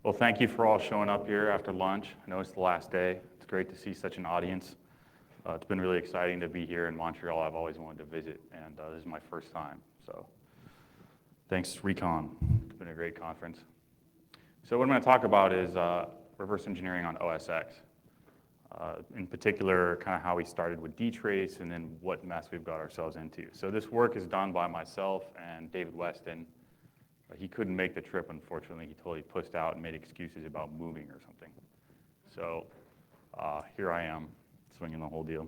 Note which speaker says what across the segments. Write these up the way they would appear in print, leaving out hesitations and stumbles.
Speaker 1: Well, thank you for all showing up here after lunch. I know it's the last day. It's great to see such an audience. It's been really exciting to be here in Montreal. I've always wanted to visit, and this is my first time. So thanks, REcon. It's been a great conference. So what I'm going to talk about is reverse engineering on OSX. In particular, kind of how we started with dtrace and then what mess we've got ourselves into. So this work is done by myself and David Weston. He couldn't make the trip, unfortunately. He totally pussed out and made excuses about moving or something. So here I am, swinging the whole deal.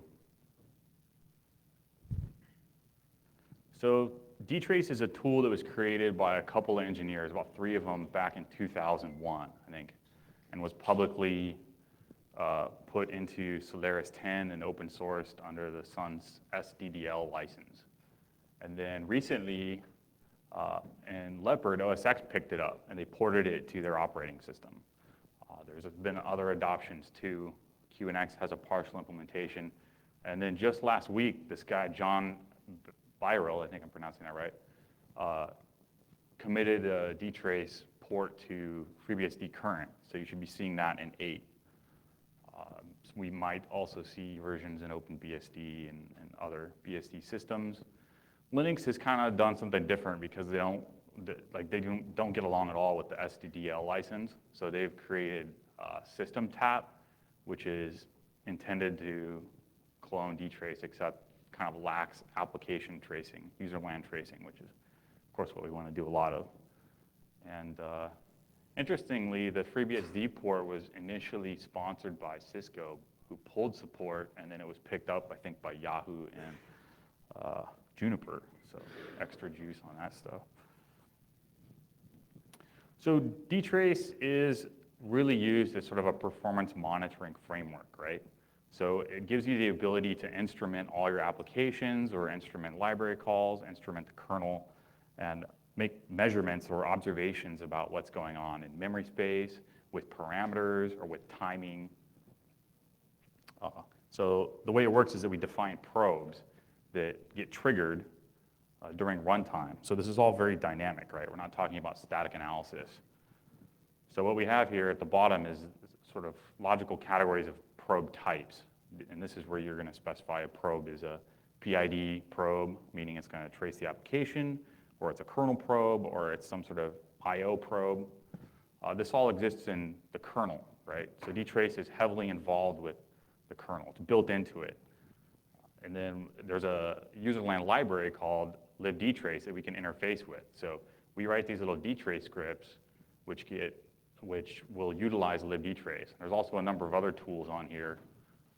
Speaker 1: So dtrace is a tool that was created by a couple of engineers, about 3 of them back in 2001, I think, and was publicly put into Solaris 10 and open sourced under the Sun's SDDL license. And then recently, and Leopard, OSX picked it up and they ported it to their operating system. There's been other adoptions too. QNX has a partial implementation. And then just last week, this guy, John Viral, I think I'm pronouncing that right, committed a dtrace port to FreeBSD current. So you should be seeing that in 8. We might also see versions in OpenBSD and other BSD systems. Linux has kind of done something different because they don't get along at all with the SDDL license. So they've created System Tap, which is intended to clone dtrace, except kind of lacks application tracing, user land tracing, which is, of course, what we want to do a lot of. And interestingly, the FreeBSD port was initially sponsored by Cisco, who pulled support, and then it was picked up, I think, by Yahoo and Juniper, so extra juice on that stuff. So dtrace is really used as sort of a performance monitoring framework, right? So it gives you the ability to instrument all your applications or instrument library calls, instrument the kernel, and make measurements or observations about what's going on in memory space, with parameters, or with timing. So the way it works is that we define probes that get triggered during runtime. So this is all very dynamic, right? We're not talking about static analysis. So what we have here at the bottom is sort of logical categories of probe types. And this is where you're going to specify a probe is a PID probe, meaning it's going to trace the application, or it's a kernel probe, or it's some sort of I/O probe. This all exists in the kernel, right? So dtrace is heavily involved with the kernel. It's built into it. And then there's a userland library called libdtrace that we can interface with. So we write these little dtrace scripts, which will utilize libdtrace. There's also a number of other tools on here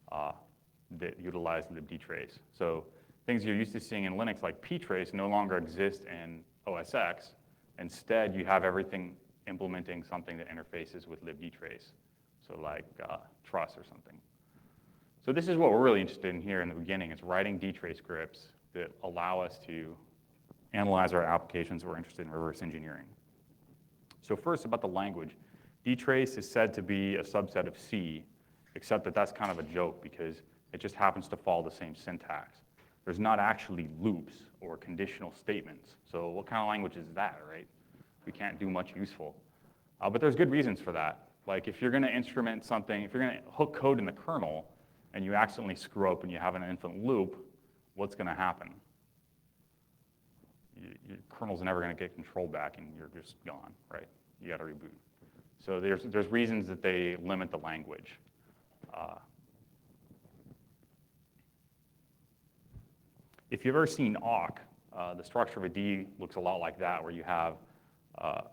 Speaker 1: that utilize libdtrace. So things you're used to seeing in Linux like ptrace no longer exist in OSX. Instead, you have everything implementing something that interfaces with libdtrace. So like truss or something. So this is what we're really interested in here in the beginning. It's writing dtrace scripts that allow us to analyze our applications we're interested in reverse engineering. So first, about the language. Dtrace is said to be a subset of C, except that that's kind of a joke because it just happens to follow the same syntax. There's not actually loops or conditional statements. So what kind of language is that, right? We can't do much useful. But there's good reasons for that. Like if you're going to instrument something, if you're going to hook code in the kernel, and you accidentally screw up and you have an infinite loop, what's going to happen? Your kernel's never going to get control back, and you're just gone, right? You got to reboot. So there's reasons that they limit the language. If you've ever seen awk, the structure of a D looks a lot like that, where you have a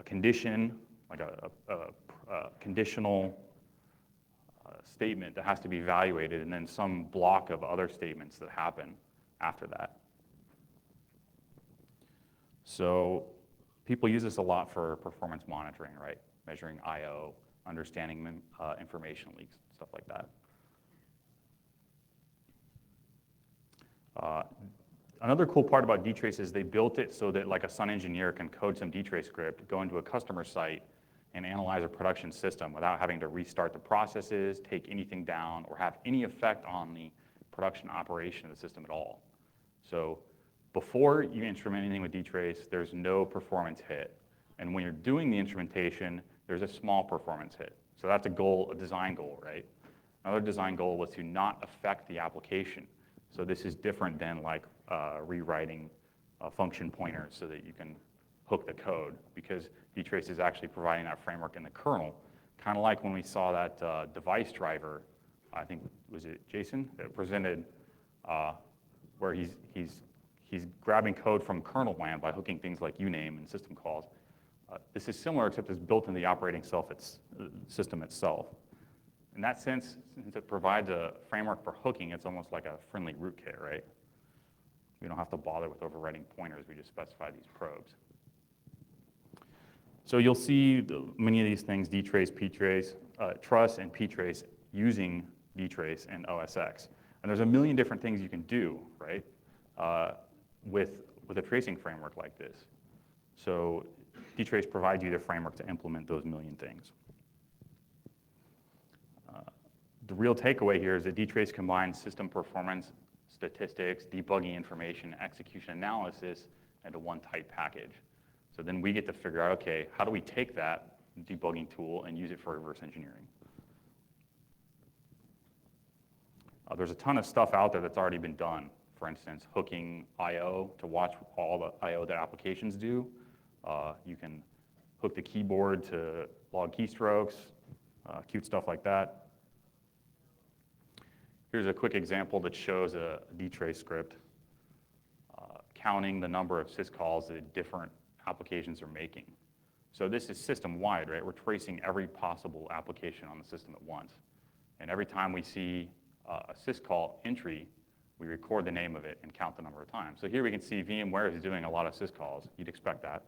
Speaker 1: condition, like a conditional statement that has to be evaluated, and then some block of other statements that happen after that. So people use this a lot for performance monitoring, right? Measuring I/O, understanding information leaks, stuff like that. Another cool part about dtrace is they built it so that like a Sun engineer can code some dtrace script, go into a customer site, and analyze a production system without having to restart the processes, take anything down, or have any effect on the production operation of the system at all. So before you instrument anything with dtrace, there's no performance hit. And when you're doing the instrumentation, there's a small performance hit. So that's a goal, a design goal, right? Another design goal was to not affect the application. So this is different than like rewriting function pointers so that you can hook the code, because dtrace is actually providing that framework in the kernel, kind of like when we saw that device driver, I think, was it Jason, that presented where he's grabbing code from kernel land by hooking things like uname and system calls. This is similar, except it's built in the operating system itself. In that sense, since it provides a framework for hooking, it's almost like a friendly rootkit, right? We don't have to bother with overwriting pointers. We just specify these probes. So you'll see many of these things, dtrace, ptrace, truss, and ptrace using dtrace and OSX. And there's a million different things you can do, right, with a tracing framework like this. So dtrace provides you the framework to implement those million things. The real takeaway here is that dtrace combines system performance, statistics, debugging information, execution analysis into one tight package. So then we get to figure out, okay, how do we take that debugging tool and use it for reverse engineering? There's a ton of stuff out there that's already been done. For instance, hooking I/O to watch all the I/O that applications do. You can hook the keyboard to log keystrokes, cute stuff like that. Here's a quick example that shows a dtrace script counting the number of syscalls that different applications are making. So this is system-wide, right? We're tracing every possible application on the system at once. And every time we see a syscall entry, we record the name of it and count the number of times. So here we can see VMware is doing a lot of syscalls. You'd expect that.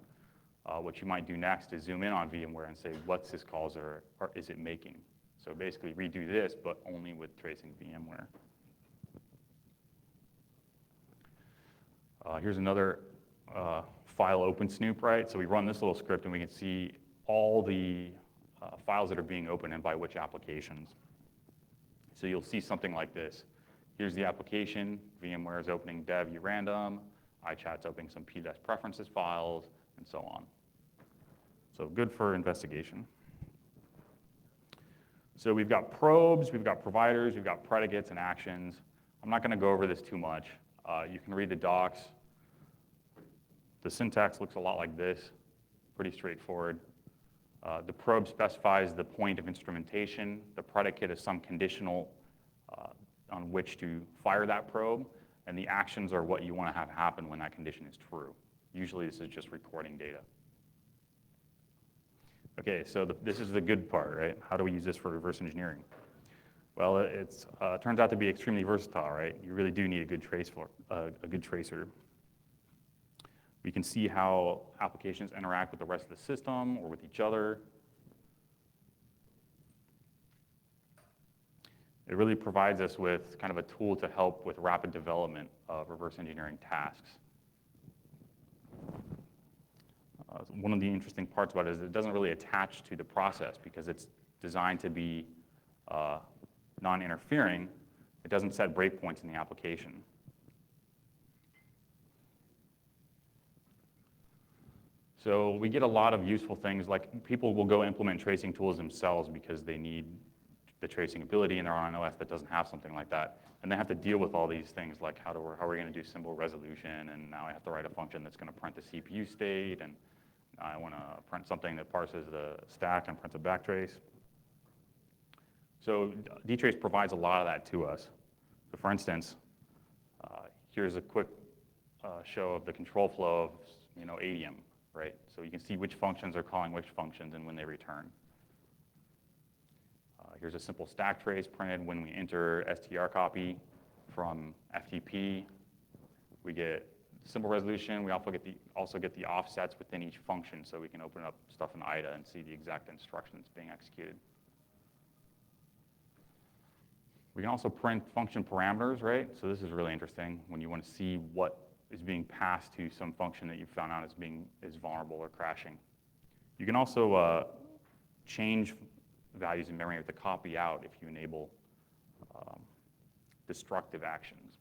Speaker 1: What you might do next is zoom in on VMware and say, what syscalls is it making? So basically redo this, but only with tracing VMware. Here's another file open snoop, right? So we run this little script and we can see all the files that are being opened and by which applications. So you'll see something like this. Here's the application. VMware is opening dev urandom. iChat's opening some PDES preferences files, and so on. So good for investigation. So we've got probes, we've got providers, we've got predicates and actions. I'm not going to go over this too much. You can read the docs. The syntax looks a lot like this, pretty straightforward. The probe specifies the point of instrumentation. The predicate is some conditional on which to fire that probe, and the actions are what you want to have happen when that condition is true. Usually this is just recording data. Okay, so this is the good part, right? How do we use this for reverse engineering? Well, it turns out to be extremely versatile, right? You really do need a good tracer. We can see how applications interact with the rest of the system or with each other. It really provides us with kind of a tool to help with rapid development of reverse engineering tasks. One of the interesting parts about it is it doesn't really attach to the process because it's designed to be non-interfering. It doesn't set breakpoints in the application. So we get a lot of useful things, like people will go implement tracing tools themselves because they need the tracing ability, and they're on an OS that doesn't have something like that. And they have to deal with all these things like how are we going to do symbol resolution, and now I have to write a function that's going to print the CPU state, and I want to print something that parses the stack and prints a backtrace. So dtrace provides a lot of that to us. So for instance, here's a quick show of the control flow of ADM, right? So you can see which functions are calling which functions and when they return. Here's a simple stack trace printed when we enter strcopy from FTP. We get symbol resolution. We also get the offsets within each function, so we can open up stuff in IDA and see the exact instructions being executed. We can also print function parameters, right? So this is really interesting when you want to see what is being passed to some function that you found out is vulnerable or crashing. You can also change values in memory with the copy out if you enable destructive actions.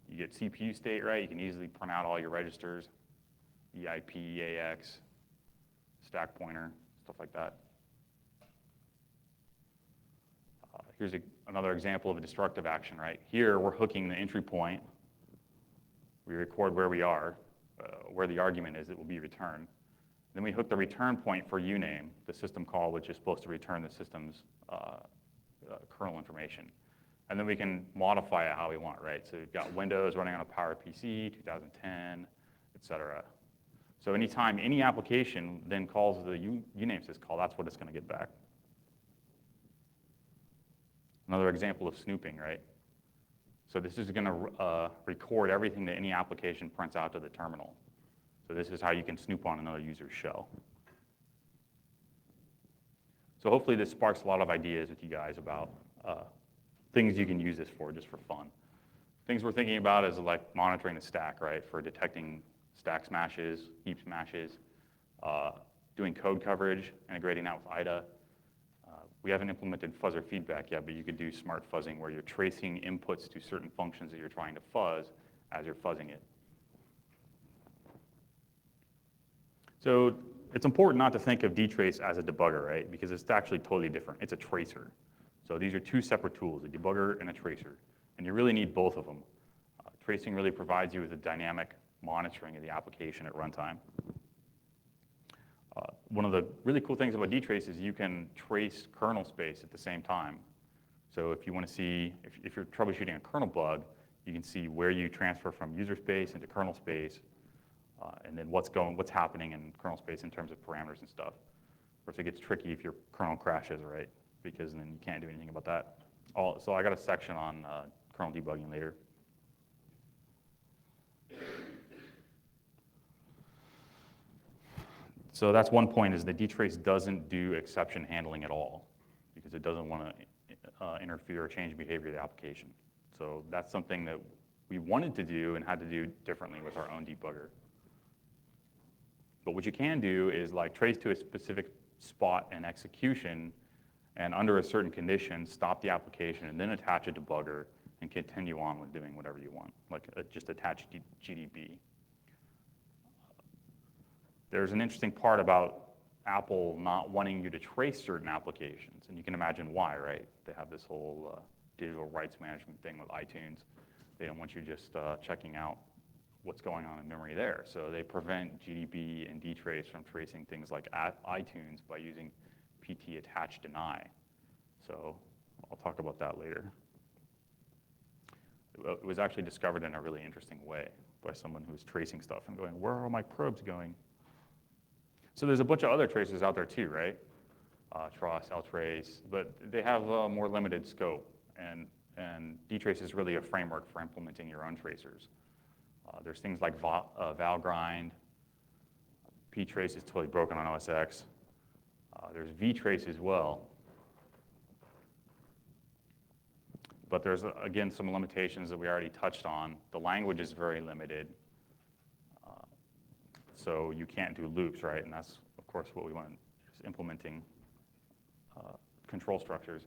Speaker 1: You get CPU state, right? You can easily print out all your registers, EIP, EAX, stack pointer, stuff like that. Here's another example of a destructive action, right? Here, we're hooking the entry point. We record where we are, where the argument is that will be returned. Then we hook the return point for uname, the system call, which is supposed to return the system's kernel information. And then we can modify it how we want, right? So we've got Windows running on a PowerPC, 2010, et cetera. So anytime any application then calls the uname syscall, that's what it's going to get back. Another example of snooping, right? So this is going to record everything that any application prints out to the terminal. So this is how you can snoop on another user's shell. So hopefully this sparks a lot of ideas with you guys about things you can use this for, just for fun. Things we're thinking about is like monitoring the stack, right, for detecting stack smashes, heap smashes, doing code coverage, integrating that with IDA. We haven't implemented fuzzer feedback yet, but you could do smart fuzzing where you're tracing inputs to certain functions that you're trying to fuzz as you're fuzzing it. So it's important not to think of dtrace as a debugger, right? Because it's actually totally different. It's a tracer. So these are two separate tools, a debugger and a tracer. And you really need both of them. Tracing really provides you with a dynamic monitoring of the application at runtime. One of the really cool things about dtrace is you can trace kernel space at the same time. So if you want to see, if you're troubleshooting a kernel bug, you can see where you transfer from user space into kernel space, and then what's happening in kernel space in terms of parameters and stuff. Of course, it gets tricky if your kernel crashes, right? Because then you can't do anything about that. So I got a section on kernel debugging later. So that's one point, is that dtrace doesn't do exception handling at all because it doesn't want to interfere or change behavior of the application. So that's something that we wanted to do and had to do differently with our own debugger. But what you can do is like trace to a specific spot in execution and under a certain condition, stop the application and then attach a debugger and continue on with doing whatever you want, like just attach GDB. There's an interesting part about Apple not wanting you to trace certain applications, and you can imagine why, right? They have this whole digital rights management thing with iTunes. They don't want you just checking out what's going on in memory there. So they prevent GDB and dtrace from tracing things like iTunes by using PT attach deny. So I'll talk about that later. It was actually discovered in a really interesting way by someone who was tracing stuff and going, where are all my probes going? So there's a bunch of other tracers out there too, right? Tross, ltrace, but they have a more limited scope, and dtrace is really a framework for implementing your own tracers. There's things like valgrind. ptrace is totally broken on OS X. There's vtrace as well. But there's, again, some limitations that we already touched on. The language is very limited. So you can't do loops, right? And that's, of course, what we want, is implementing control structures.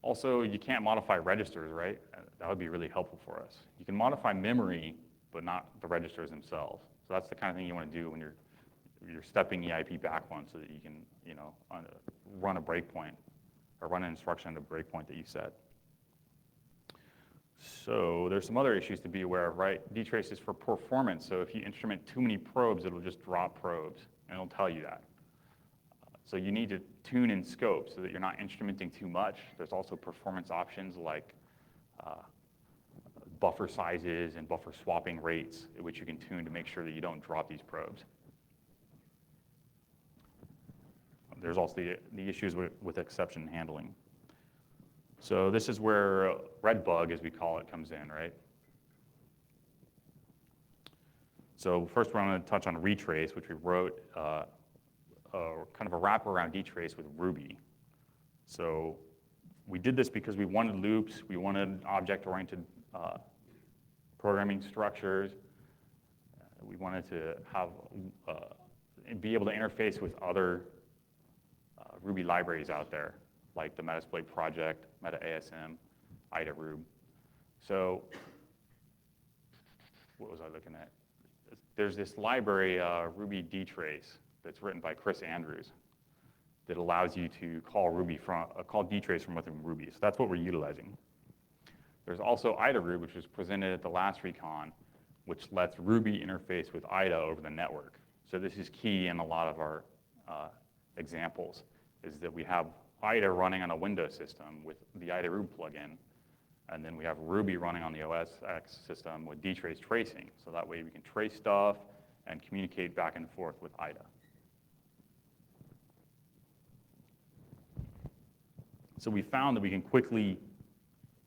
Speaker 1: Also, you can't modify registers, right? That would be really helpful for us. You can modify memory, but not the registers themselves. So that's the kind of thing you want to do when you're stepping EIP back one, so that you can, run a breakpoint or run an instruction at a breakpoint that you set. So there's some other issues to be aware of, right? Dtrace is for performance. So if you instrument too many probes, it'll just drop probes, and it'll tell you that. So you need to tune in scope so that you're not instrumenting too much. There's also performance options like buffer sizes and buffer swapping rates, which you can tune to make sure that you don't drop these probes. There's also the issues with exception handling. So this is where redbug, as we call it, comes in, right? So first we're going to touch on retrace, which we wrote kind of a wraparound dtrace with Ruby. So we did this because we wanted loops, we wanted object-oriented programming structures. We wanted to have be able to interface with other Ruby libraries out there, like the Metasploit project, MetaASM, IDA-Rub. So what was I looking at? There's this library, Ruby dtrace, that's written by Chris Andrews that allows you to call call dtrace from within Ruby. So that's what we're utilizing. There's also IDA-Rube, which was presented at the last REcon, which lets Ruby interface with IDA over the network. So this is key in a lot of our examples, is that we have IDA running on a Windows system with the IDA-Rube plugin, and then we have Ruby running on the OS X system with dtrace tracing. So that way we can trace stuff and communicate back and forth with IDA. So we found that we can quickly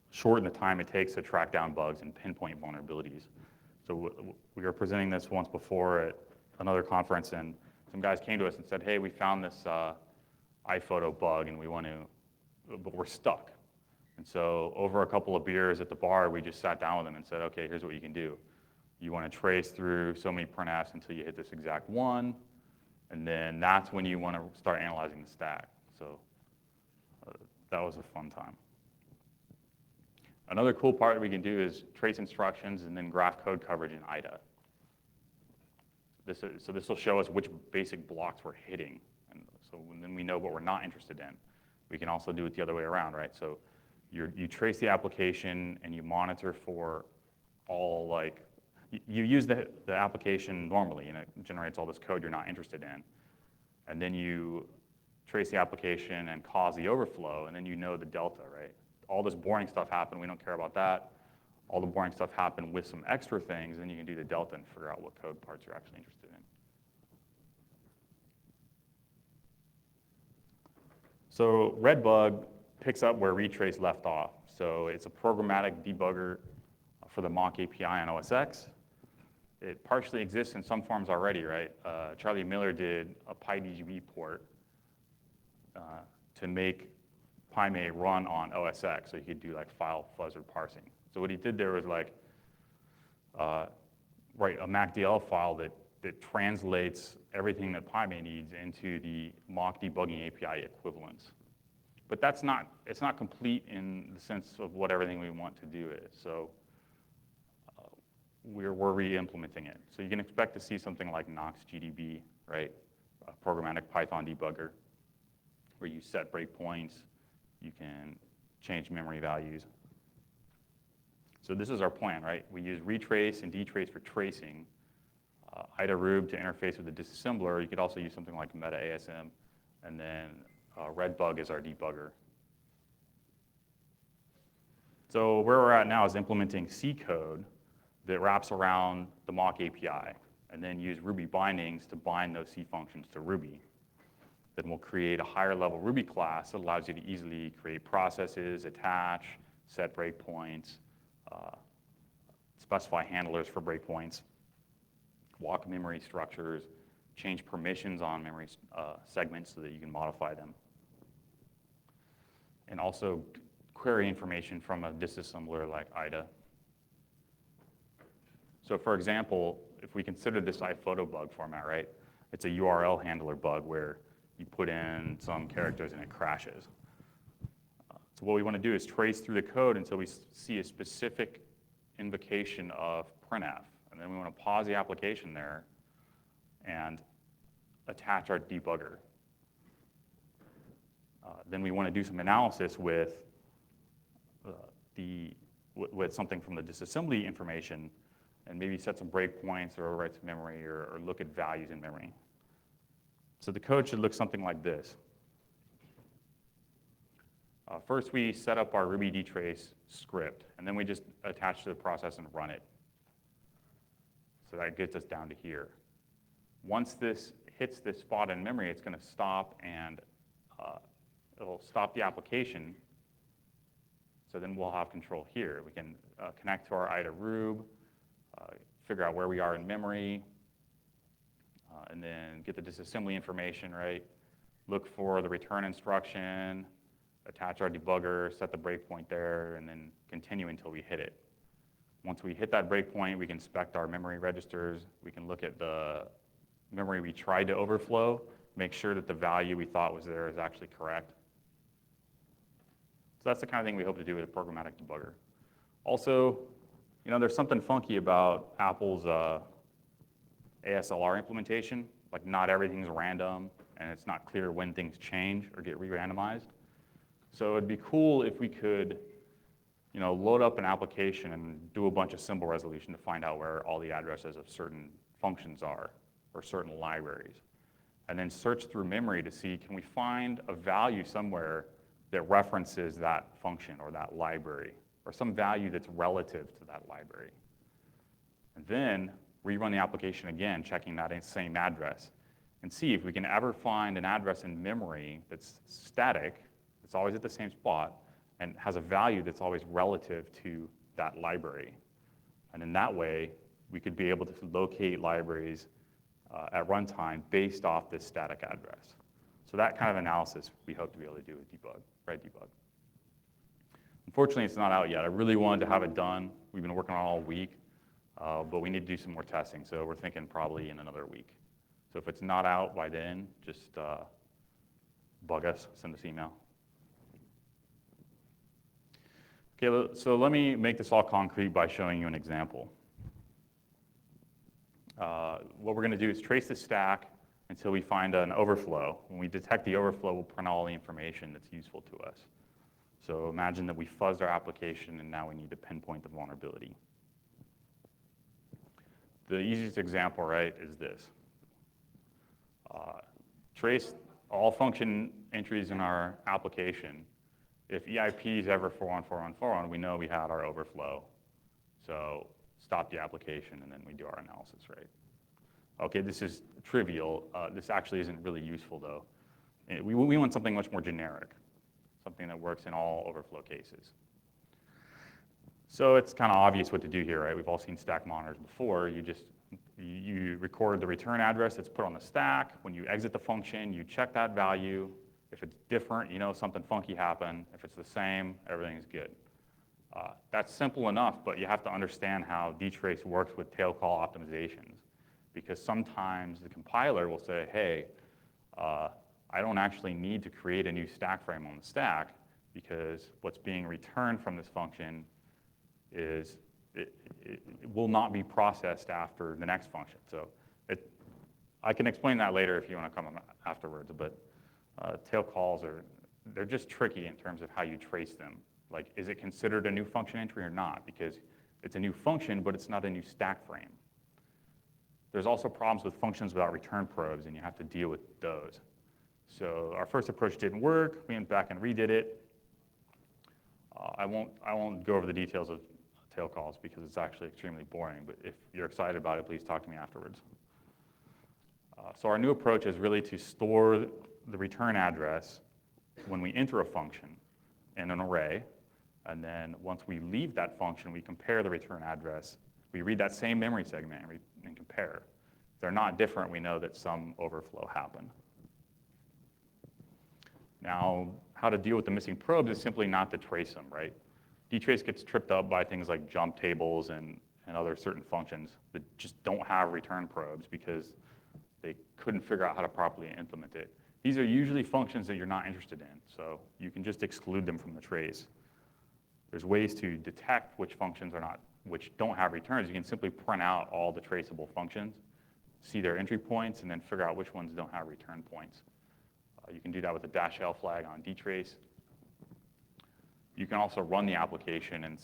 Speaker 1: shorten the time it takes to track down bugs and pinpoint vulnerabilities. So we were presenting this once before at another conference, and some guys came to us and said, hey, we found this iPhoto bug, and but we're stuck. And so over a couple of beers at the bar, we just sat down with them and said, okay, here's what you can do. You want to trace through so many printfs until you hit this exact one, and then that's when you want to start analyzing the stack. So that was a fun time. Another cool part that we can do is trace instructions and then graph code coverage in IDA. So this will show us which basic blocks we're hitting. And so then we know what we're not interested in. We can also do it the other way around, right? So you trace the application and you monitor for all, like, you use the application normally and it generates all this code you're not interested in. And then you trace the application and cause the overflow, and then you know the delta, right? All this boring stuff happened, we don't care about that. All the boring stuff happened with some extra things, then you can do the delta and figure out what code parts you're actually interested in. So Redbug picks up where retrace left off. So it's a programmatic debugger for the mock API on OS X. It partially exists in some forms already, right? Charlie Miller did a PyDGB port to make PyMate run on OS X, so he could do like file fuzz or parsing. So what he did there was like write a MacDL file that translates everything that PyMate needs into the mock debugging API equivalents. But it's not complete in the sense of what everything we want to do is. So we're re-implementing it. So you can expect to see something like NoxGDB, right? A programmatic Python debugger, where you set breakpoints, you can change memory values. So this is our plan, right? We use retrace and dtrace for tracing, IDA-Rube to interface with the disassembler. You could also use something like meta ASM, and then Redbug is our debugger. So where we're at now is implementing C code that wraps around the mock API, and then use Ruby bindings to bind those C functions to Ruby. Then we'll create a higher level Ruby class that allows you to easily create processes, attach, set breakpoints, specify handlers for breakpoints, walk memory structures, change permissions on memory segments so that you can modify them, and also query information from a disassembler like IDA. So for example, if we consider this iPhoto bug format, right? It's a URL handler bug where you put in some characters and it crashes. So what we want to do is trace through the code until we see a specific invocation of printf. And then we want to pause the application there and attach our debugger. Then we want to do some analysis with something from the disassembly information and maybe set some breakpoints or overwrite some memory or look at values in memory. So the code should look something like this. First, we set up our Ruby dtrace script, and then we just attach to the process and run it. So that gets us down to here. Once this hits this spot in memory, it's going to stop, and it'll stop the application. So then we'll have control here. We can connect to our IDA-Rube, figure out where we are in memory, and then get the disassembly information, right? Look for the return instruction, attach our debugger, set the breakpoint there, and then continue until we hit it. Once we hit that breakpoint, we can inspect our memory registers. We can look at the memory we tried to overflow, make sure that the value we thought was there is actually correct. So that's the kind of thing we hope to do with a programmatic debugger. Also, there's something funky about Apple's ASLR implementation. like not everything's random, and it's not clear when things change or get re-randomized. So it'd be cool if we could, load up an application and do a bunch of symbol resolution to find out where all the addresses of certain functions are, or certain libraries. And then search through memory to see, can we find a value somewhere that references that function or that library, or some value that's relative to that library. And then rerun the application again, checking that same address, and see if we can ever find an address in memory that's static, it's always at the same spot, and has a value that's always relative to that library. And in that way, we could be able to locate libraries at runtime based off this static address. So that kind of analysis we hope to be able to do with debug, right? Debug. Unfortunately, it's not out yet. I really wanted to have it done. We've been working on it all week, but we need to do some more testing. So we're thinking probably in another week. So if it's not out by then, just bug us, send us email. Okay, so let me make this all concrete by showing you an example. What we're going to do is trace the stack until we find an overflow. When we detect the overflow, we'll print all the information that's useful to us. So imagine that we fuzzed our application and now we need to pinpoint the vulnerability. The easiest example, right, is this. Trace all function entries in our application. If EIP is ever 41414, we know we had our overflow. So stop the application and then we do our analysis, right? Okay, this is trivial. This actually isn't really useful though. We want something much more generic, something that works in all overflow cases. So it's kind of obvious what to do here, right? We've all seen stack monitors before. You record the return address that's put on the stack. When you exit the function, you check that value. If it's different, you know something funky happened. If it's the same, everything's good. That's simple enough, but you have to understand how dtrace works with tail call optimizations, because sometimes the compiler will say, hey, I don't actually need to create a new stack frame on the stack because what's being returned from this function is it will not be processed after the next function. So I can explain that later if you want to come afterwards, but tail calls they're just tricky in terms of how you trace them. Like, is it considered a new function entry or not? Because it's a new function, but it's not a new stack frame. There's also problems with functions without return probes, and you have to deal with those. So our first approach didn't work. We went back and redid it. I won't go over the details of tail calls because it's actually extremely boring, but if you're excited about it, please talk to me afterwards. So our new approach is really to store the return address when we enter a function in an array, and then once we leave that function, we compare the return address. We read that same memory segment and compare. If they're not different, we know that some overflow happened. Now, how to deal with the missing probes is simply not to trace them, right? Dtrace gets tripped up by things like jump tables and other certain functions that just don't have return probes because they couldn't figure out how to properly implement it. These are usually functions that you're not interested in, so you can just exclude them from the trace. There's ways to detect which functions which don't have returns. You can simply print out all the traceable functions, see their entry points, and then figure out which ones don't have return points. You can do that with a -l flag on dtrace. You can also run the application and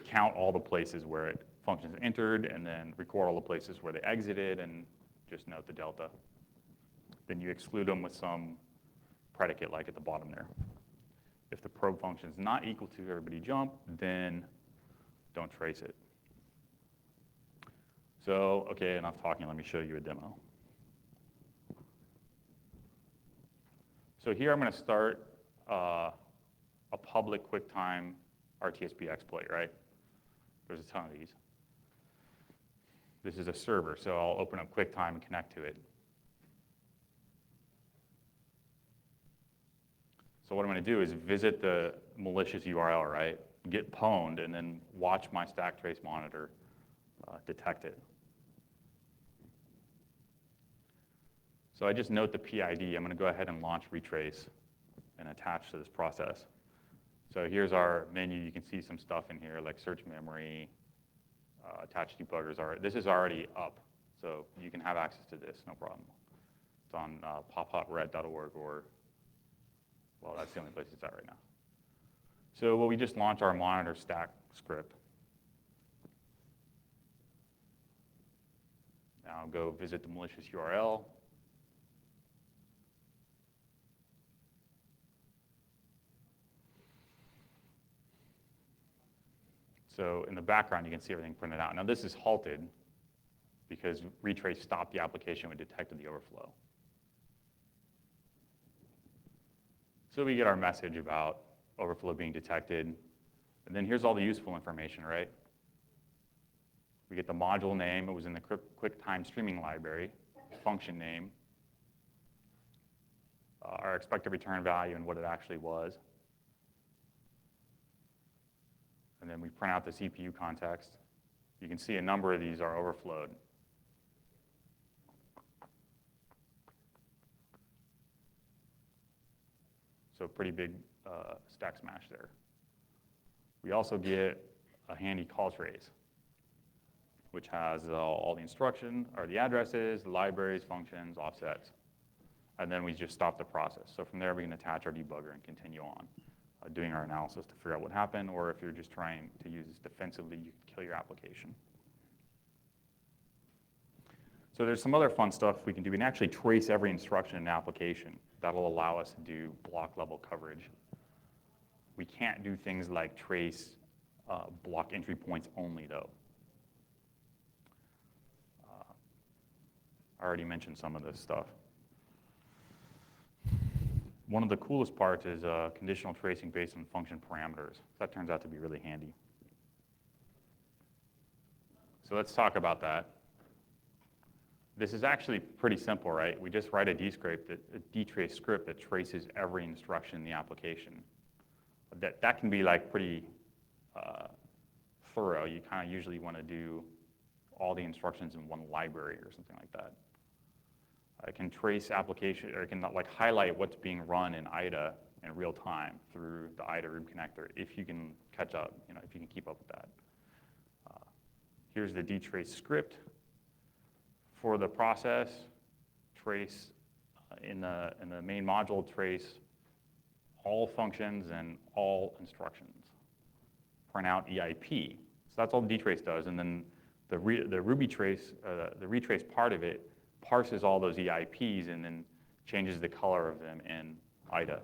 Speaker 1: count all the places where functions entered, and then record all the places where they exited, and just note the delta. Then you exclude them with some predicate like at the bottom there. If the probe function is not equal to everybody jump, then don't trace it. So, okay, enough talking. Let me show you a demo. So here I'm going to start a public QuickTime RTSP exploit, right? There's a ton of these. This is a server, so I'll open up QuickTime and connect to it. So what I'm going to do is visit the malicious URL, right? Get pwned, and then watch my stack trace monitor detect it. So I just note the PID. I'm going to go ahead and launch retrace and attach to this process. So here's our menu. You can see some stuff in here like search memory, attach debuggers. This is already up. So you can have access to this, no problem. It's on pophotret.org or, well, that's the only place it's at right now. So we just launched our monitor stack script. Now go visit the malicious URL. So in the background, you can see everything printed out. Now this is halted because retrace stopped the application when it detected the overflow. So we get our message about overflow being detected. And then here's all the useful information, right? We get the module name. It was in the QuickTime streaming library, function name, our expected return value and what it actually was. And then we print out the CPU context. You can see a number of these are overflowed. So pretty big stack smash there. We also get a handy call trace, which has all the instruction, or the addresses, the libraries, functions, offsets. And then we just stop the process. So from there, we can attach our debugger and continue on doing our analysis to figure out what happened, or if you're just trying to use this defensively, you can kill your application. So there's some other fun stuff we can do. We can actually trace every instruction in an application. That'll allow us to do block level coverage. We can't do things like trace block entry points only, though. I already mentioned some of this stuff. One of the coolest parts is conditional tracing based on function parameters. That turns out to be really handy. So let's talk about that. This is actually pretty simple, right? We just write a dtrace script that traces every instruction in the application. That can be like pretty thorough. You kind of usually want to do all the instructions in one library or something like that. It can trace application, or it can like highlight what's being run in IDA in real time through the IDA Rube connector if you can catch up, if you can keep up with that. Here's the dtrace script for the process. Trace in the main module, trace all functions and all instructions. Print out EIP. So that's all the dtrace does, and then the Ruby trace, the retrace part of it, parses all those EIPs and then changes the color of them in IDA.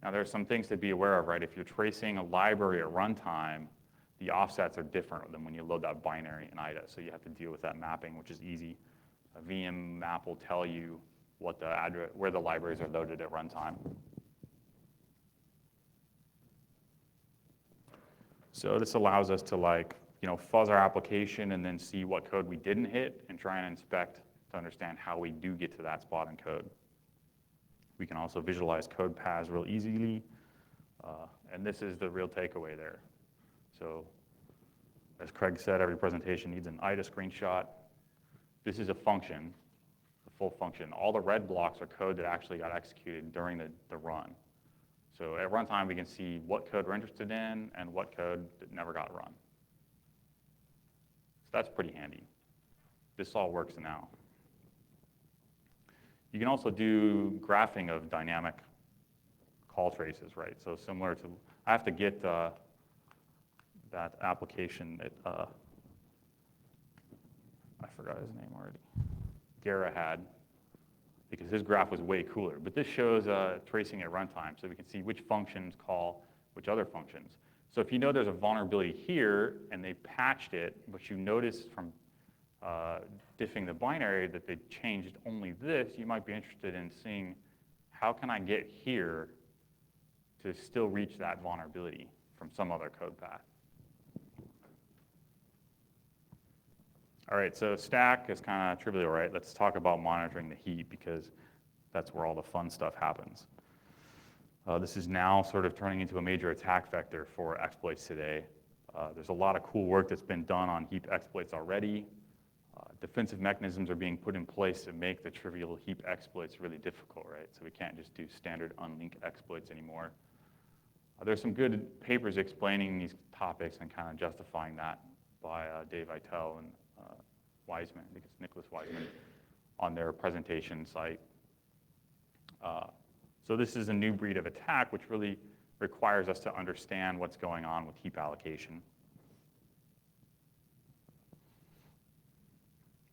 Speaker 1: Now there's some things to be aware of, right? If you're tracing a library at runtime, the offsets are different than when you load that binary in IDA. So you have to deal with that mapping, which is easy. A VM map will tell you what the address, where the libraries are loaded at runtime. So this allows us to fuzz our application and then see what code we didn't hit and try and inspect to understand how we do get to that spot in code. We can also visualize code paths real easily, and this is the real takeaway there. So as Craig said, every presentation needs an IDA screenshot. This is a function, the full function. All the red blocks are code that actually got executed during the run. So at runtime, we can see what code we're interested in and what code that never got run. So that's pretty handy. This all works now. You can also do graphing of dynamic call traces, right? So similar to, I have to get that application that, I forgot his name already, Gara had, because his graph was way cooler. But this shows tracing at runtime, so we can see which functions call which other functions. So if you know there's a vulnerability here, and they patched it, but you notice from diffing the binary that they changed only this, you might be interested in seeing how can I get here to still reach that vulnerability from some other code path. All right, so stack is kind of trivial, right? Let's talk about monitoring the heap because that's where all the fun stuff happens. This is now sort of turning into a major attack vector for exploits today. There's a lot of cool work that's been done on heap exploits already. Defensive mechanisms are being put in place to make the trivial heap exploits really difficult, right? So we can't just do standard unlink exploits anymore. There's some good papers explaining these topics and kind of justifying that by Dave Eitel and Wiseman, I think it's Nicholas Wiseman, on their presentation site. So this is a new breed of attack, which really requires us to understand what's going on with heap allocation.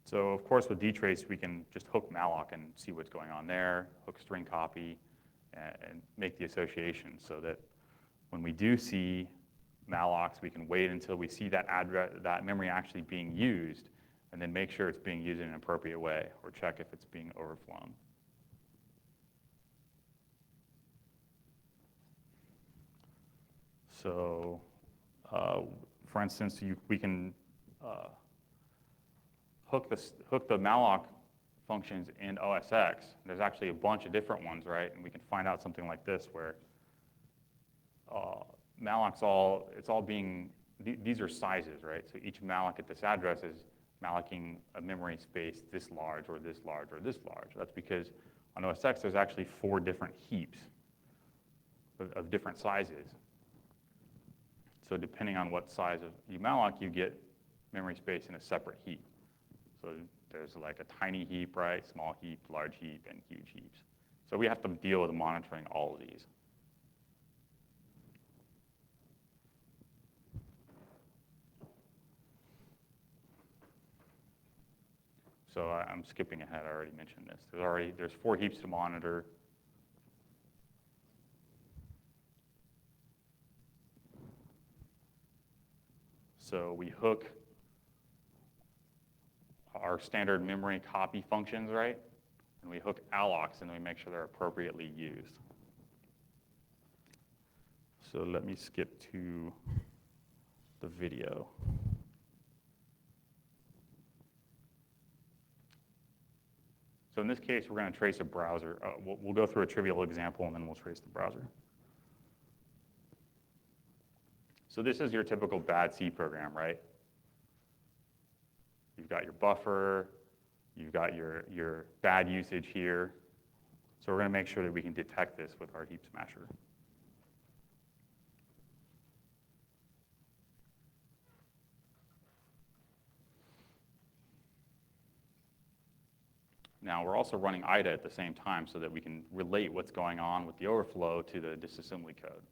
Speaker 1: So of course, with dtrace, we can just hook malloc and see what's going on there, hook string copy, and make the association so that when we do see mallocs, we can wait until we see that that memory actually being used, and then make sure it's being used in an appropriate way, or check if it's being overflown. So, for instance, we can hook the malloc functions in OSX. There's actually a bunch of different ones, right? And we can find out something like this, where malloc's it's all being, these are sizes, right? So each malloc at this address is mallocing a memory space this large or this large or this large. That's because on OSX, there's actually 4 different heaps of different sizes. So depending on what size of you malloc, you get memory space in a separate heap. So there's like a tiny heap, right? Small heap, large heap, and huge heaps. So we have to deal with monitoring all of these. So I'm skipping ahead, I already mentioned this. There's 4 heaps to monitor. So we hook our standard memory copy functions, right? And we hook allocs, and then we make sure they're appropriately used. So let me skip to the video. So in this case, we're going to trace a browser. We'll go through a trivial example, and then we'll trace the browser. So this is your typical bad C program, right? You've got your buffer, you've got your bad usage here. So we're going to make sure that we can detect this with our heap smasher. Now, we're also running IDA at the same time so that we can relate what's going on with the overflow to the disassembly code.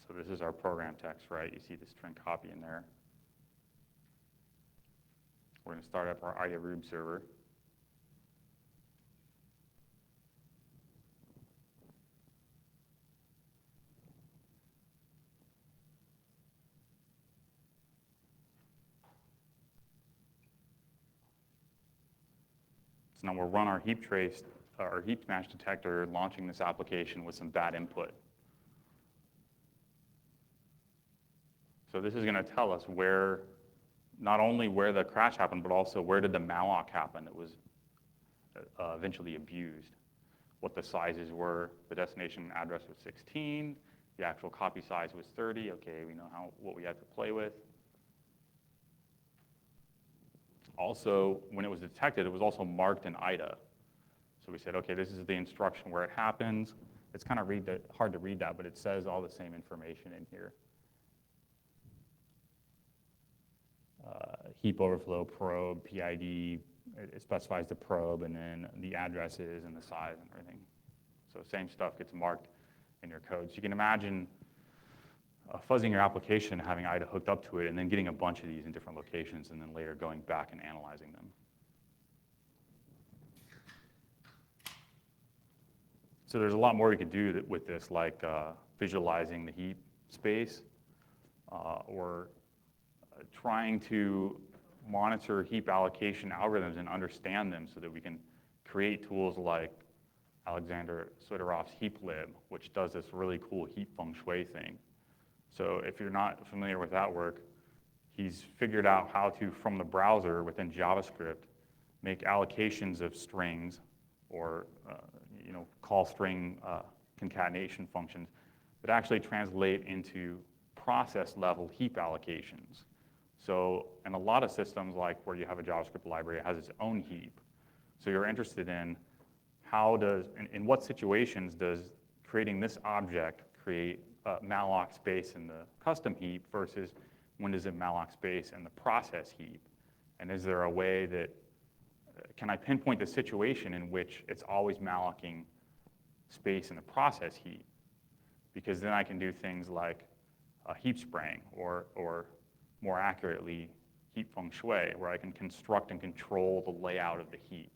Speaker 1: So this is our program text, right? You see the string copy in there. We're going to start up our IDA Rube server. So now we'll run our heap trace, our heap smash detector, launching this application with some bad input. So this is going to tell us where, not only where the crash happened, but also where did the malloc happen that was eventually abused, what the sizes were. The destination address was 16. The actual copy size was 30. Okay, we know what we had to play with. Also, when it was detected, it was also marked in IDA. So we said, okay, this is the instruction where it happens. It's kind of hard to read that, but it says all the same information in here. Heap overflow, probe, PID, it specifies the probe, and then the addresses and the size and everything. So same stuff gets marked in your code. So you can imagine fuzzing your application, having IDA hooked up to it, and then getting a bunch of these in different locations, and then later going back and analyzing them. So there's a lot more we could do with this, like visualizing the heap space, or trying to monitor heap allocation algorithms and understand them so that we can create tools like Alexander Sudarov's heaplib, which does this really cool heap feng shui thing. So if you're not familiar with that work, he's figured out how to, from the browser within JavaScript, make allocations of strings or call string concatenation functions that actually translate into process level heap allocations. So in a lot of systems, like where you have a JavaScript library, it has its own heap. So you're interested in in what situations does creating this object create malloc space in the custom heap versus when does it malloc space in the process heap? And is there a way that, can I pinpoint the situation in which it's always mallocing space in the process heap? Because then I can do things like heap spraying, or more accurately, heap feng shui, where I can construct and control the layout of the heap.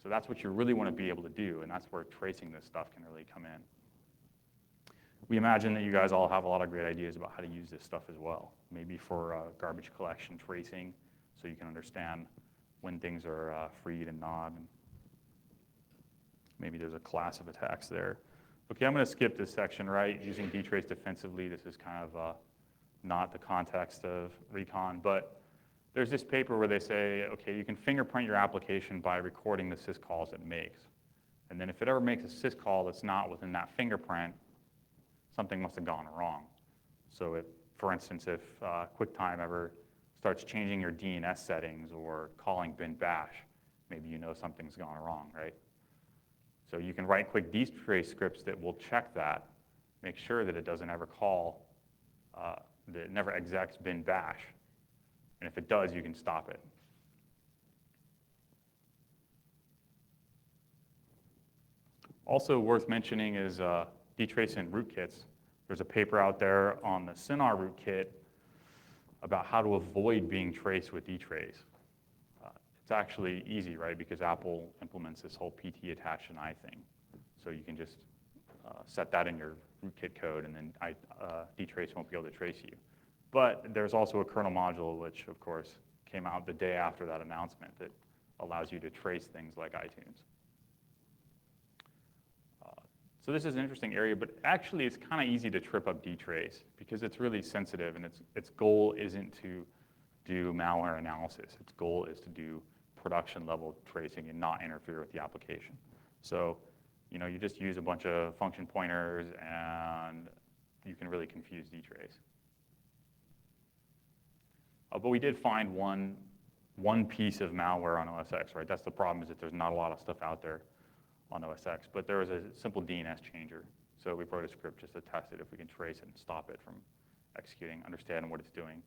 Speaker 1: So that's what you really want to be able to do, and that's where tracing this stuff can really come in. We imagine that you guys all have a lot of great ideas about how to use this stuff as well. Maybe for garbage collection tracing, so you can understand when things are freed and not. And maybe there's a class of attacks there. Okay, I'm going to skip this section, right? Using dtrace defensively. This is kind of not the context of REcon, but there's this paper where they say, okay, you can fingerprint your application by recording the syscalls it makes. And then if it ever makes a syscall that's not within that fingerprint, something must have gone wrong. So for instance, if QuickTime ever starts changing your DNS settings or calling bin bash, maybe you know something's gone wrong, right? So you can write quick dtrace scripts that will check that, make sure that it doesn't ever call, that it never execs bin bash. And if it does, you can stop it. Also worth mentioning is dtracing rootkits. There's a paper out there on the Sinar rootkit about how to avoid being traced with dtrace. It's actually easy, right? Because Apple implements this whole PT attach and I thing. So you can just set that in your rootkit code, and then dtrace won't be able to trace you. But there's also a kernel module, which of course came out the day after that announcement, that allows you to trace things like iTunes. So this is an interesting area, but actually it's kind of easy to trip up dtrace because it's really sensitive, and its goal isn't to do malware analysis. Its goal is to do production level tracing and not interfere with the application. So, you know, you just use a bunch of function pointers and you can really confuse dtrace. But we did find one piece of malware on OS X, right? That's the problem, is that there's not a lot of stuff out there on OS X, but there was a simple DNS changer. So we wrote a script just to test it, if we can trace it and stop it from executing, understand what it's doing.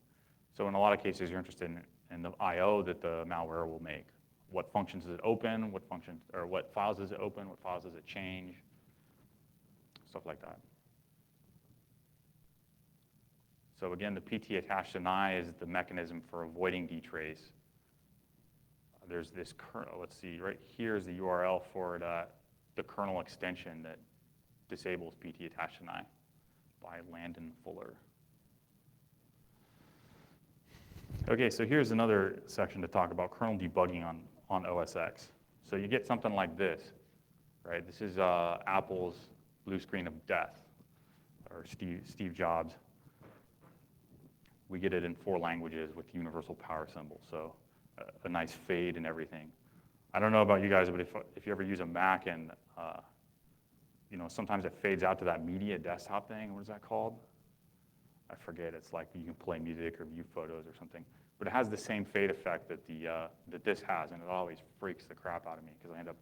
Speaker 1: So in a lot of cases, you're interested in the I/O that the malware will make. What functions does it open? What functions, or what files does it open? What files does it change? Stuff like that. So again, the PT attached deny is the mechanism for avoiding dtrace. There's this kernel, let's see, right here is the URL for the kernel extension that disables PT attached deny by Landon Fuller. Okay, so here's another section to talk about kernel debugging on OS X. So you get something like this, right? This is Apple's blue screen of death, or Steve Jobs. We get it in 4 languages with universal power symbol, so a nice fade and everything. I don't know about you guys, but if you ever use a Mac and you know, sometimes it fades out to that media desktop thing. What is that called? I forget. It's like you can play music or view photos or something. But it has the same fade effect that that this has, and it always freaks the crap out of me because I end up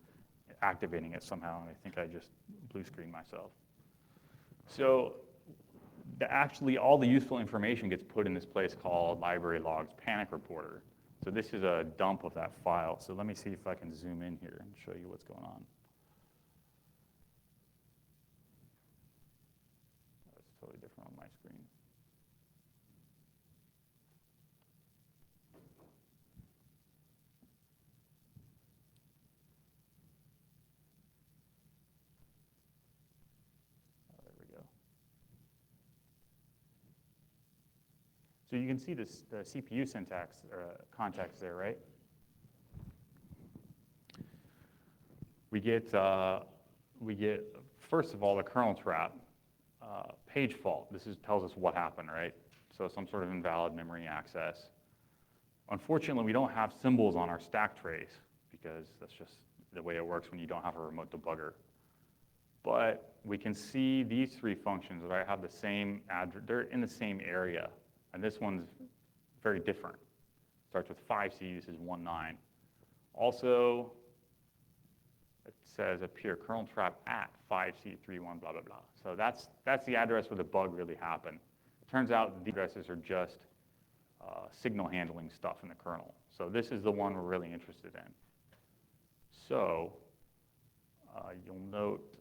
Speaker 1: activating it somehow, and I think I just blue screen myself. So actually, all the useful information gets put in this place called library logs panic reporter. So this is a dump of that file. So let me see if I can zoom in here and show you what's going on. That's totally different on my screen. There we go. So you can see this, the CPU syntax context there, right? We get first of all the kernel trap, page fault. This tells us what happened, right? So some sort of invalid memory access. Unfortunately, we don't have symbols on our stack trace because that's just the way it works when you don't have a remote debugger. But we can see these 3 functions, right, have the same address. They're in the same area. And this one's very different. Starts with 5C, this is 19. Also, it says up here, kernel trap at 5C31, blah, blah, blah. So that's the address where the bug really happened. Turns out the addresses are just signal handling stuff in the kernel. So this is the one we're really interested in. So you'll note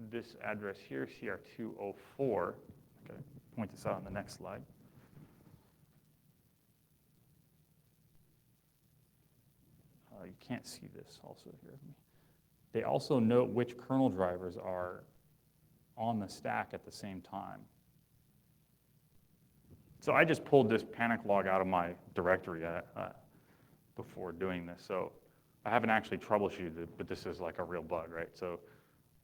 Speaker 1: this address here, CR204. Okay, point this out on the next slide. You can't see this also here. They also note which kernel drivers are on the stack at the same time. So I just pulled this panic log out of my directory before doing this. So I haven't actually troubleshooted it, but this is like a real bug, right? So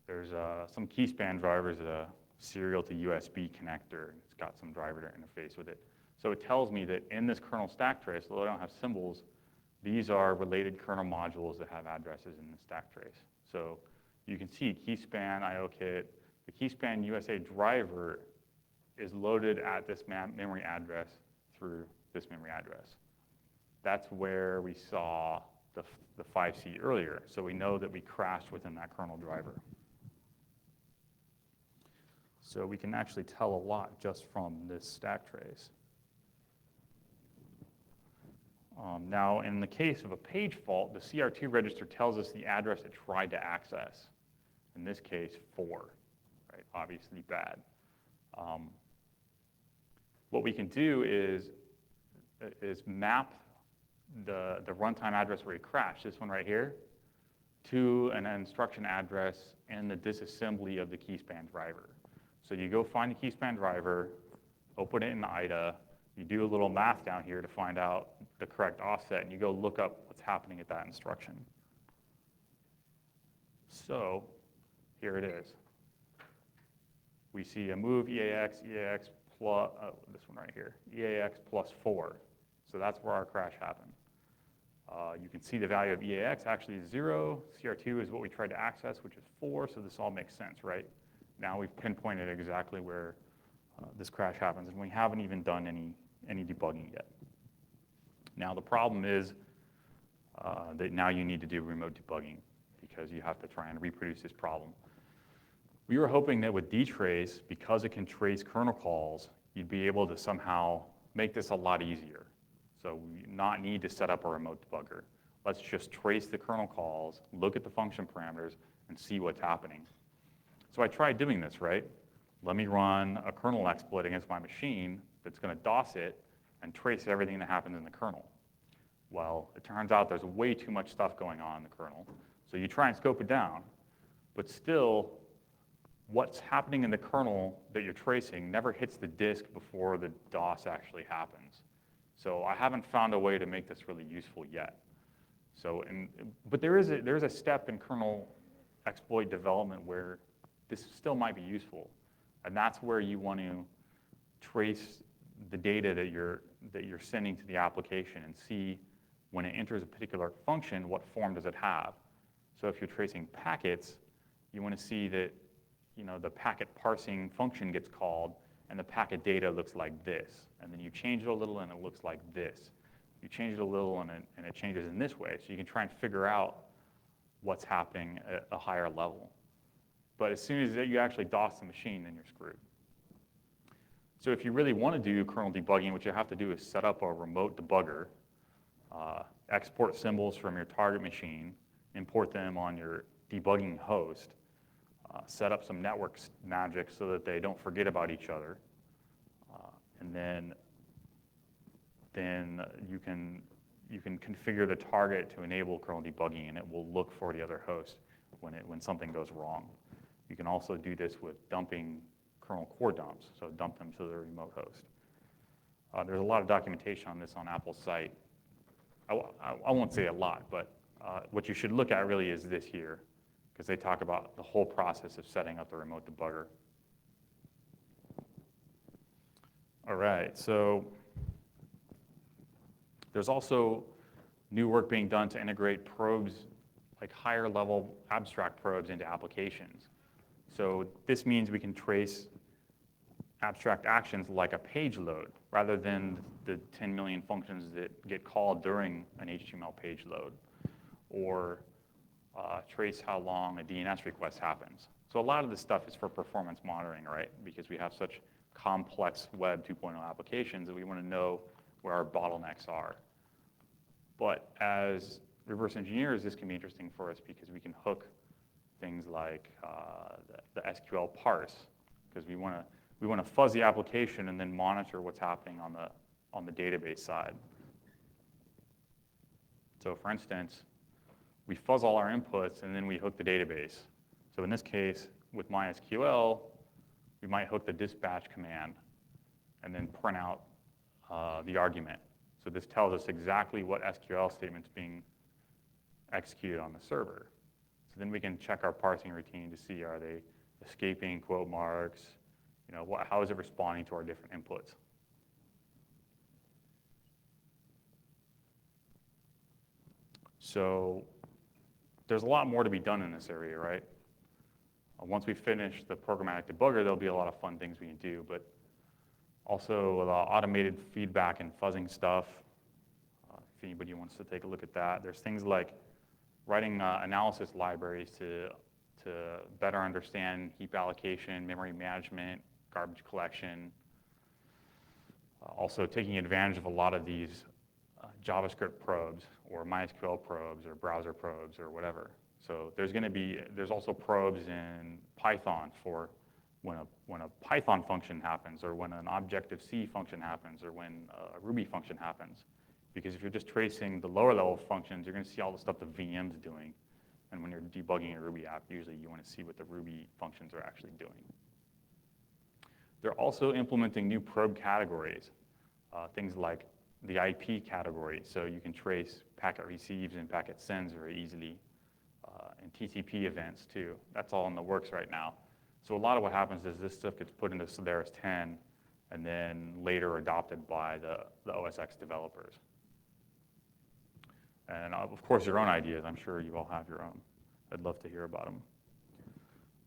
Speaker 1: there's some keyspan drivers, a serial to USB connector. It's got some driver interface with it. So it tells me that in this kernel stack trace, although I don't have symbols, these are related kernel modules that have addresses in the stack trace. So you can see keyspan IOKit. The keyspan USA driver is loaded at this memory address through this memory address. That's where we saw the 5C earlier. So we know that we crashed within that kernel driver. So we can actually tell a lot just from this stack trace. Now, in the case of a page fault, the CR2 register tells us the address it tried to access. In this case, 4, right? Obviously bad. What we can do is map the runtime address where it crashed, this one right here, to an instruction address in the disassembly of the keyspan driver. So you go find the keyspan driver, open it in IDA, you do a little math down here to find out the correct offset, and you go look up what's happening at that instruction. So here it is. We see a move EAX plus, this one right here, EAX plus 4. So that's where our crash happened. You can see the value of EAX actually is 0. CR2 is what we tried to access, which is 4, so this all makes sense, right? Now we've pinpointed exactly where this crash happens, and we haven't even done any debugging yet. Now the problem is that now you need to do remote debugging because you have to try and reproduce this problem. We were hoping that with dtrace, because it can trace kernel calls, you'd be able to somehow make this a lot easier. So we not need to set up a remote debugger. Let's just trace the kernel calls, look at the function parameters, and see what's happening. So I tried doing this, right? Let me run a kernel exploit against my machine that's going to DOS it and trace everything that happens in the kernel. Well, it turns out there's way too much stuff going on in the kernel. So you try and scope it down, but still, what's happening in the kernel that you're tracing never hits the disk before the DOS actually happens. So I haven't found a way to make this really useful yet. So, but there is a step in kernel exploit development where this still might be useful, and that's where you want to trace the data that you're sending to the application and see when it enters a particular function, what form does it have. So if you're tracing packets, you want to see that the packet parsing function gets called, and the packet data looks like this. And then you change it a little, and it looks like this. You change it a little, and it changes in this way. So you can try and figure out what's happening at a higher level. But as soon as you actually DOS the machine, then you're screwed. So if you really want to do kernel debugging, what you have to do is set up a remote debugger, export symbols from your target machine, import them on your debugging host, set up some network magic so that they don't forget about each other, and then you can configure the target to enable kernel debugging, and it will look for the other host when something goes wrong. You can also do this with dumping kernel core dumps, so dump them to the remote host. There's a lot of documentation on this on Apple's site. I won't say a lot, but what you should look at really is this here, because they talk about the whole process of setting up the remote debugger. All right, so there's also new work being done to integrate probes, like higher level abstract probes into applications. So this means we can trace abstract actions like a page load, rather than the 10 million functions that get called during an HTML page load, or trace how long a DNS request happens. So a lot of this stuff is for performance monitoring, right? Because we have such complex Web 2.0 applications that we want to know where our bottlenecks are. But as reverse engineers, this can be interesting for us because we can hook things like the SQL parse, because we want to fuzz the application and then monitor what's happening on the database side. So for instance, we fuzz all our inputs and then we hook the database. So in this case, with MySQL, we might hook the dispatch command and then print out the argument. So this tells us exactly what SQL statement's being executed on the server. So then we can check our parsing routine to see, are they escaping quote marks? You know, how is it responding to our different inputs? So there's a lot more to be done in this area, right? Once we finish the programmatic debugger, there'll be a lot of fun things we can do, but also automated feedback and fuzzing stuff. If anybody wants to take a look at that, there's things like writing analysis libraries to better understand heap allocation, memory management, garbage collection. Also taking advantage of a lot of these JavaScript probes or MySQL probes or browser probes or whatever. So there's also probes in Python for when a Python function happens, or when an Objective-C function happens, or when a Ruby function happens. Because if you're just tracing the lower level functions, you're going to see all the stuff the VM's doing. And when you're debugging a Ruby app, usually you want to see what the Ruby functions are actually doing. They're also implementing new probe categories, things like the IP category, so you can trace packet receives and packet sends very easily, and TCP events too. That's all in the works right now. So a lot of what happens is this stuff gets put into Solaris 10 and then later adopted by the OS X developers. And of course, your own ideas. I'm sure you all have your own. I'd love to hear about them.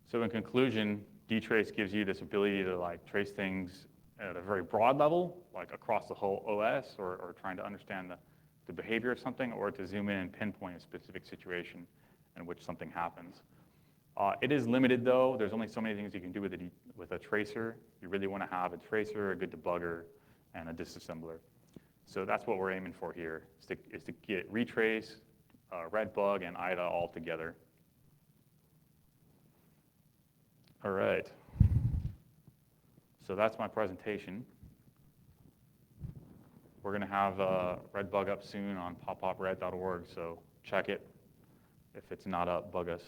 Speaker 1: So in conclusion, dtrace gives you this ability to trace things at a very broad level, like across the whole OS, or trying to understand the behavior of something, or to zoom in and pinpoint a specific situation in which something happens. It is limited, though. There's only so many things you can do with a tracer. You really want to have a tracer, a good debugger, and a disassembler. So that's what we're aiming for here, is to get retrace, REdBug, and IDA all together. All right. So that's my presentation. We're going to have REdBug up soon on popopred.org, so check it. If it's not up, bug us.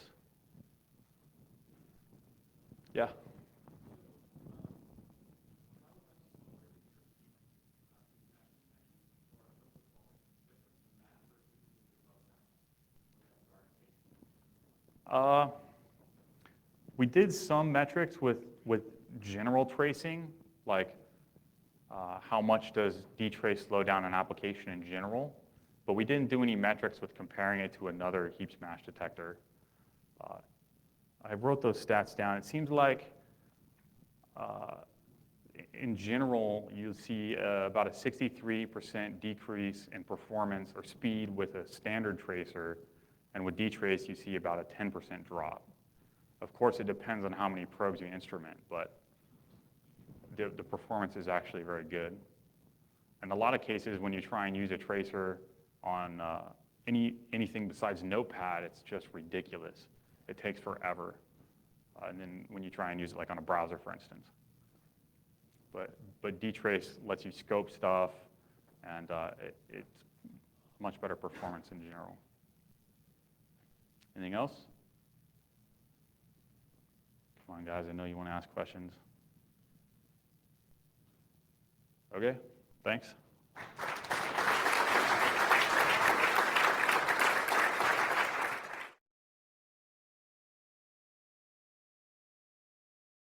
Speaker 1: Yeah? We did some metrics with general tracing, like how much does dtrace slow down an application in general, but we didn't do any metrics with comparing it to another heap smash detector. I wrote those stats down. It seems like in general, you'll see about a 63% decrease in performance or speed with a standard tracer, and with dtrace, you see about a 10% drop. Of course, it depends on how many probes you instrument, but the performance is actually very good. In a lot of cases, when you try and use a tracer on anything besides Notepad, it's just ridiculous. It takes forever. And then when you try and use it like on a browser, for instance. But dtrace lets you scope stuff, and it's much better performance in general. Anything else? Come on, guys, I know you want to ask questions. Okay, thanks.